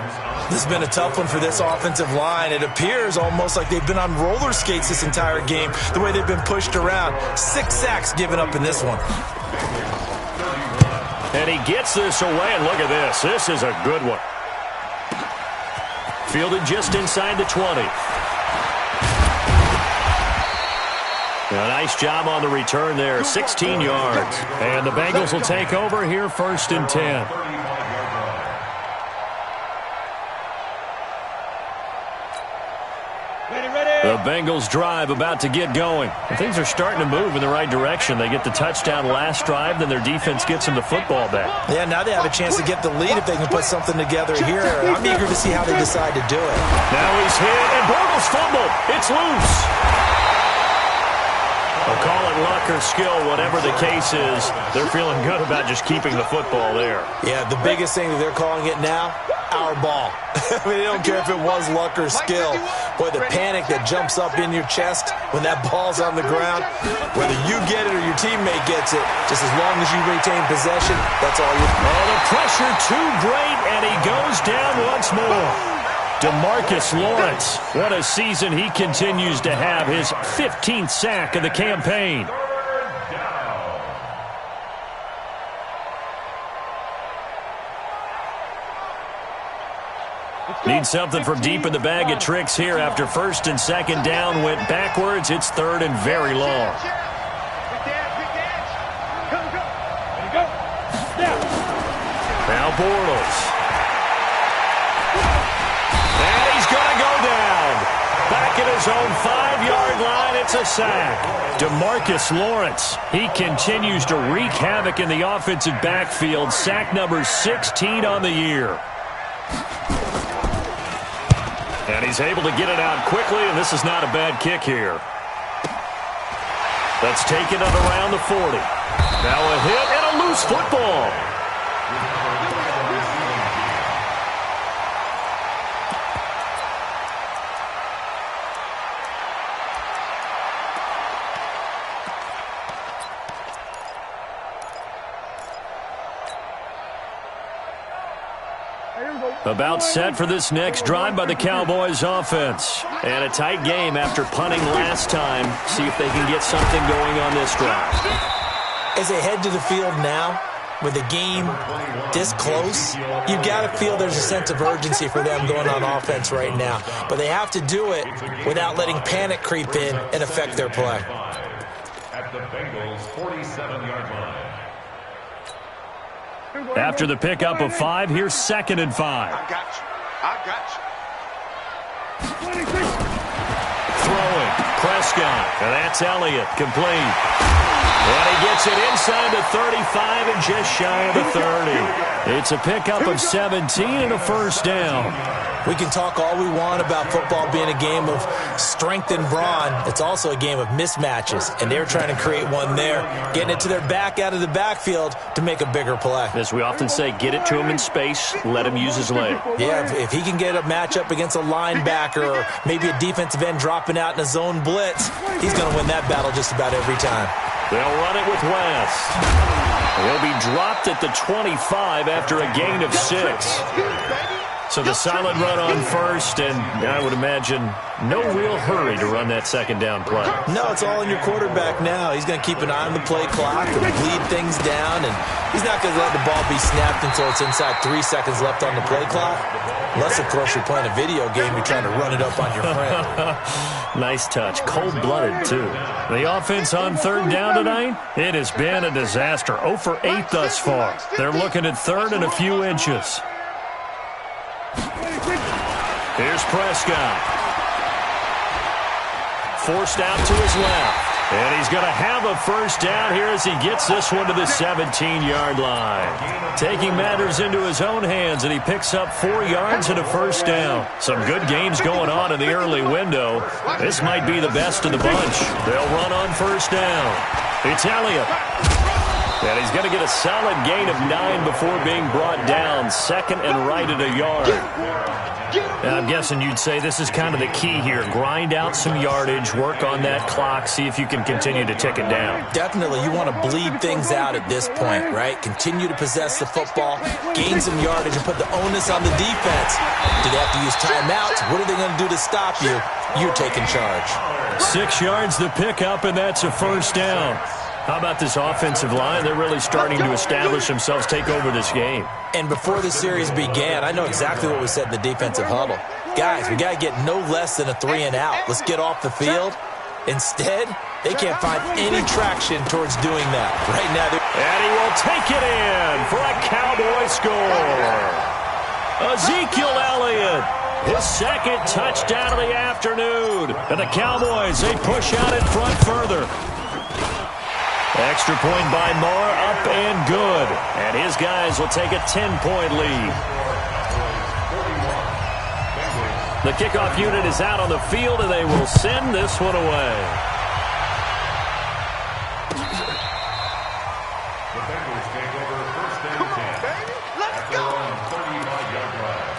This has been a tough one for this offensive line. It appears almost like they've been on roller skates this entire game, the way they've been pushed around. 6 sacks given up in this one. And he gets this away, and look at this. This is a good one. Fielded just inside the 20. A nice job on the return there, 16 yards. And the Bengals will take over here 1st and 10. The Bengals drive about to get going. Things are starting to move in the right direction. They get the touchdown last drive, then their defense gets them the football back. Yeah, now they have a chance to get the lead if they can put something together here. I'm eager to see how they decide to do it. Now he's hit, and Bortles fumbled. It's loose. I'll call it luck or skill, whatever the case is. They're feeling good about just keeping the football there. Yeah, the biggest thing that they're calling it now, our ball. I mean, they don't care if it was luck or skill. Boy, the panic that jumps up in your chest when that ball's on the ground, whether you get it or your teammate gets it, just as long as you retain possession, that's all you... Oh, the pressure too great, and he goes down once more. DeMarcus Lawrence, what a season he continues to have, his 15th sack of the campaign. Need something from deep in the bag of tricks here after 1st and 2nd down went backwards. It's 3rd and very long. Now Bortles. Back at his own 5-yard line, it's a sack. DeMarcus Lawrence, he continues to wreak havoc in the offensive backfield. Sack number 16 on the year. And he's able to get it out quickly, and this is not a bad kick here. That's taken it around the 40. Now a hit and a loose football. About set for this next drive by the Cowboys offense. And a tight game after punting last time. See if they can get something going on this drive. As they head to the field now, with the game this close, you've got to feel there's a sense of urgency for them going on offense right now. But they have to do it without letting panic creep in and affect their play. the Bengals' 47-yard line. After the pickup of 5, here's 2nd and 5. I got you. Throwing, Prescott, and that's Elliott, complete. And he gets it inside the 35 and just shy of the 30. It's a pickup of 17 and a first down. We can talk all we want about football being a game of strength and brawn. It's also a game of mismatches, and they're trying to create one there, getting it to their back out of the backfield to make a bigger play. As we often say, get it to him in space, let him use his leg. Yeah, if he can get a matchup against a linebacker or maybe a defensive end dropping out in a zone blitz, he's going to win that battle just about every time. They'll run it with West. He'll be dropped at the 25 after a gain of 6. So the silent run on first, and I would imagine no real hurry to run that second down play. No, it's all in your quarterback now. He's going to keep an eye on the play clock and bleed things down, and he's not going to let the ball be snapped until it's inside 3 seconds left on the play clock. Unless, of course, you're playing a video game, you're trying to run it up on your friend. Nice touch. Cold-blooded, too. The offense on 3rd down tonight, it has been a disaster. 0 for 8 thus far. They're looking at 3rd and a few inches. Here's Prescott. Forced out to his left. And he's going to have a first down here as he gets this one to the 17-yard line. Taking matters into his own hands, and he picks up 4 yards and a first down. Some good games going on in the early window. This might be the best of the bunch. They'll run on first down. It's Elliott. And he's going to get a solid gain of 9 before being brought down. 2nd and right at a yard. And I'm guessing you'd say this is kind of the key here. Grind out some yardage, work on that clock, see if you can continue to tick it down. Definitely. You want to bleed things out at this point, right? Continue to possess the football, gain some yardage, and put the onus on the defense. Do they have to use timeouts? What are they going to do to stop you? You're taking charge. 6 yards the pickup, and that's a first down. How about this offensive line? They're really starting to establish themselves, take over this game. And before the series began, I know exactly what we said in the defensive huddle. Guys, we got to get no less than a 3 and out. Let's get off the field. Instead, they can't find any traction towards doing that. Right now, and he will take it in for a Cowboy score. Ezekiel Elliott, his 2nd touchdown of the afternoon. And the Cowboys, they push out in front further. Extra point by Moore, up and good. And his guys will take a 10-point lead. The kickoff unit is out on the field, and they will send this one away. The Bengals take over 1st and 10. Let's go! 35-yard line.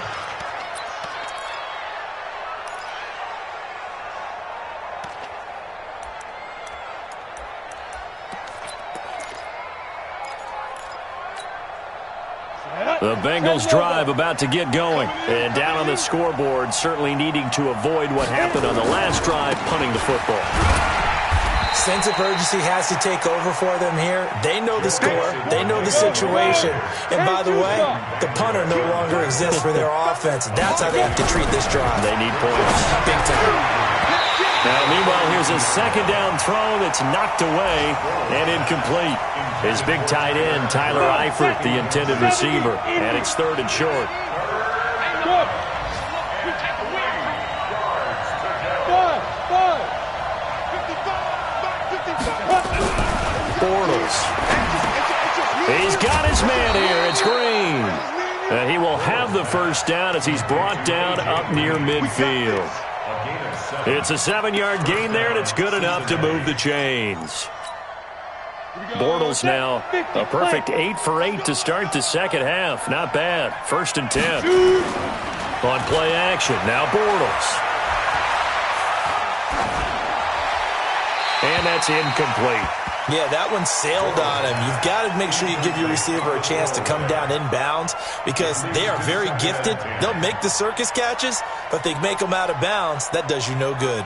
The Bengals drive about to get going. And down on the scoreboard, certainly needing to avoid what happened on the last drive, punting the football. Sense of urgency has to take over for them here. They know the score. They know the situation. And by the way, the punter no longer exists for their offense. That's how they have to treat this drive. They need points. Big time. Now, meanwhile, here's a 2nd down throw that's knocked away and incomplete. His big tight end, Tyler Eifert, the intended receiver. And it's 3rd and short. Bortles. He's got his man here. It's Green. And he will have the first down as he's brought down up near midfield. It's a 7-yard gain there, and it's good enough to move the chains. Bortles now a perfect 8 for 8 to start the second half. Not bad. 1st and 10. On play action. Now Bortles. And that's incomplete. Yeah, that one sailed on him. You've got to make sure you give your receiver a chance to come down inbounds because they are very gifted. They'll make the circus catches, but they make them out of bounds. That does you no good.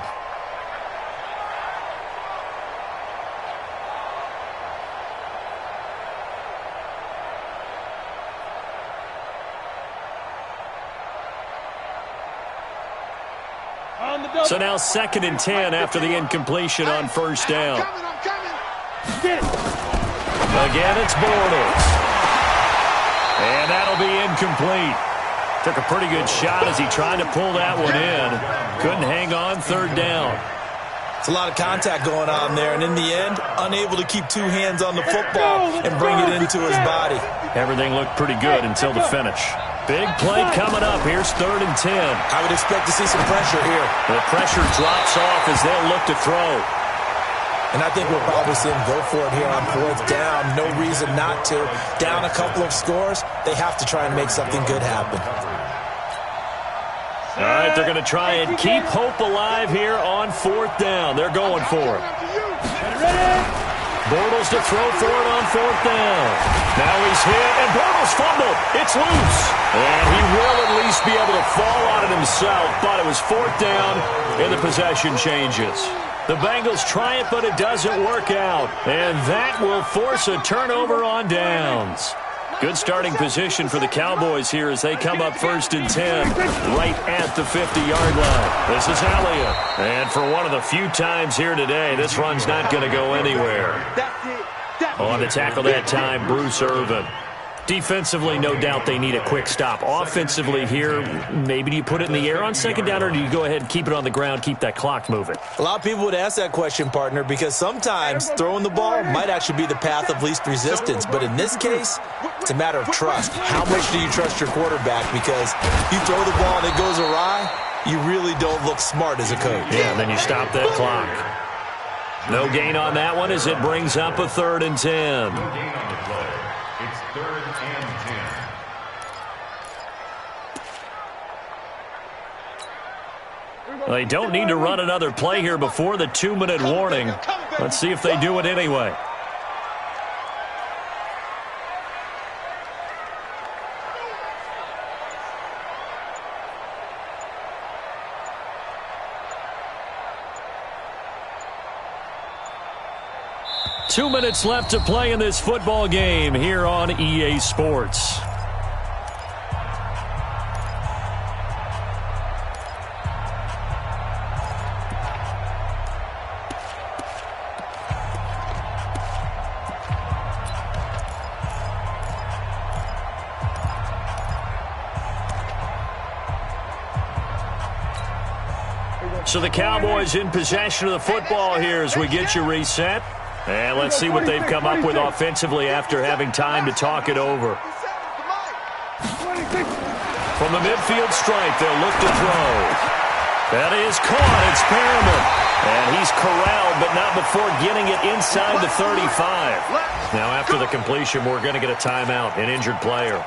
So now 2nd and 10 after the incompletion on first down. Again, it's Bulldoggg. And that'll be incomplete. Took a pretty good shot as he tried to pull that one in. Couldn't hang on, third down. It's a lot of contact going on there, and in the end, unable to keep two hands on the football and bring it into his body. Everything looked pretty good until the finish. Big play coming up. Here's 3rd and 10. I would expect to see some pressure here. The pressure drops off as they'll look to throw. And I think we'll probably see him go for it here on 4th down. No reason not to. Down a couple of scores, they have to try and make something good happen. All right, they're going to try and keep hope alive here on 4th down. They're going for it. Bortles to throw for it on 4th down. Now he's hit, and Bortles fumbled. It's loose. And he will at least be able to fall on it himself, but it was 4th down, and the possession changes. The Bengals try it, but it doesn't work out. And that will force a turnover on downs. Good starting position for the Cowboys here as they come up 1st and 10, right at the 50-yard line. This is Elliott. And for one of the few times here today, this run's not going to go anywhere. On to tackle that time, Bruce Irvin. Defensively, no doubt they need a quick stop. Offensively here, maybe do you put it in the air on 2nd down, or do you go ahead and keep it on the ground, keep that clock moving? A lot of people would ask that question, partner, because sometimes throwing the ball might actually be the path of least resistance. But in this case, it's a matter of trust. How much do you trust your quarterback? Because you throw the ball and it goes awry, you really don't look smart as a coach. Yeah, and then you stop that clock. No gain on that one as it brings up a 3rd and 10. No gain on the play. It's 3rd and 10. They don't need to run another play here before the 2-minute warning. Let's see if they do it anyway. Two minutes left to play in this football game here on EA Sports. So the Cowboys in possession of the football here as we get you reset. And let's see what they've come up with offensively after having time to talk it over. From the midfield stripe, they'll look to throw. That is caught. It's Perriman. And he's corralled, but not before getting it inside the 35. Now after the completion, we're going to get a timeout, an injured player.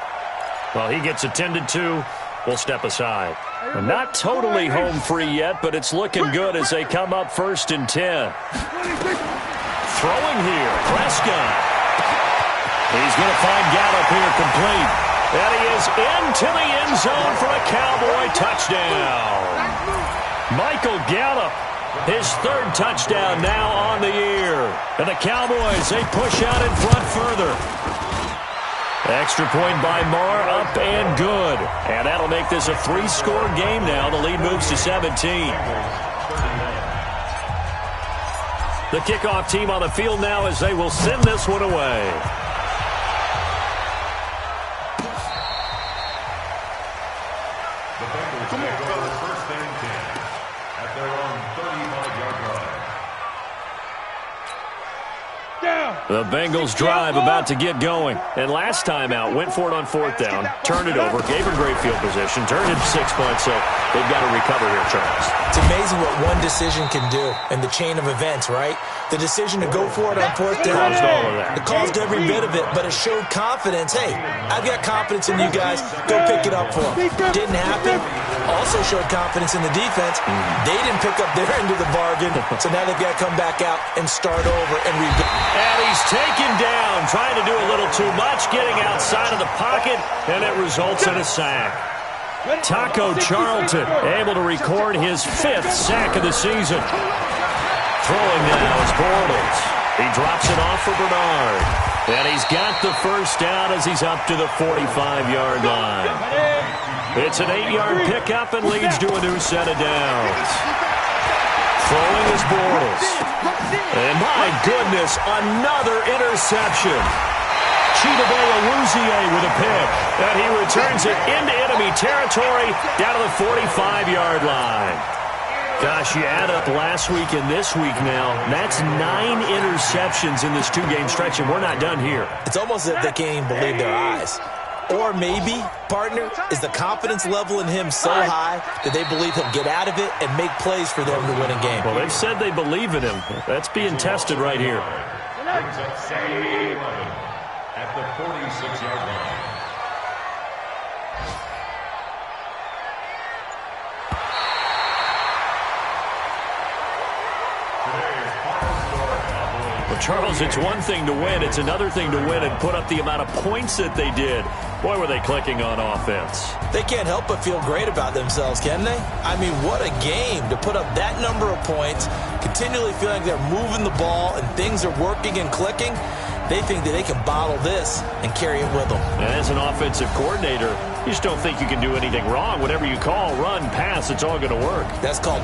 Well, he gets attended to. We'll step aside. And not totally home free yet, but it's looking good as they come up 1st and 10. Throwing here, Prescott. He's going to find Gallup here complete. And he is into the end zone for a Cowboy touchdown. Michael Gallup, his 3rd touchdown now on the year. And the Cowboys, they push out in front further. Extra point by Marr, up and good. And that'll make this a 3-score game now. The lead moves to 17. The kickoff team on the field now as they will send this one away. The Bengals take over 1st and 10 at their own 35-yard line. The Bengals drive about to get going. And last time out, went for it on 4th down, turned it over, gave her great field position, turned it 6 points, so they've got to recover here, Charles. It's amazing what one decision can do in the chain of events, right? The decision to go for it on 4th down. Caused all of that. It caused every bit of it, but it showed confidence. Hey, I've got confidence in you guys. Go pick it up for them. Didn't happen. Also showed confidence in the defense. They didn't pick up their end of the bargain, so now they've got to come back out and start over and rebuild. And he's taken down, trying to do a little too much, getting outside of the pocket, and it results in a sack. Taco Charlton able to record his 5th sack of the season. Throwing now is Bortles. He drops it off for Bernard. And he's got the 1st down as he's up to the 45-yard line. It's an 8-yard pickup and leads to a new set of downs. Throwing his Bortles. And my goodness, another interception. Chidobe Awuzie with a pick. And he returns it into enemy territory down to the 45-yard line. Gosh, you add up last week and this week now, that's 9 interceptions in this two-game stretch, and we're not done here. It's almost as if they can't even believe their eyes. Or maybe, partner, is the confidence level in him so high that they believe he'll get out of it and make plays for them to win a game. Well, they've said they believe in him. That's being tested right here. Brings up 7-11 at the 46-yard line. Well, Charles, it's one thing to win. It's another thing to win and put up the amount of points that they did. Boy, were they clicking on offense. They can't help but feel great about themselves, can they? I mean, what a game to put up that number of points, continually feeling like they're moving the ball and things are working and clicking. They think that they can bottle this and carry it with them. As an offensive coordinator, you just don't think you can do anything wrong. Whatever you call, run, pass, it's all going to work. That's called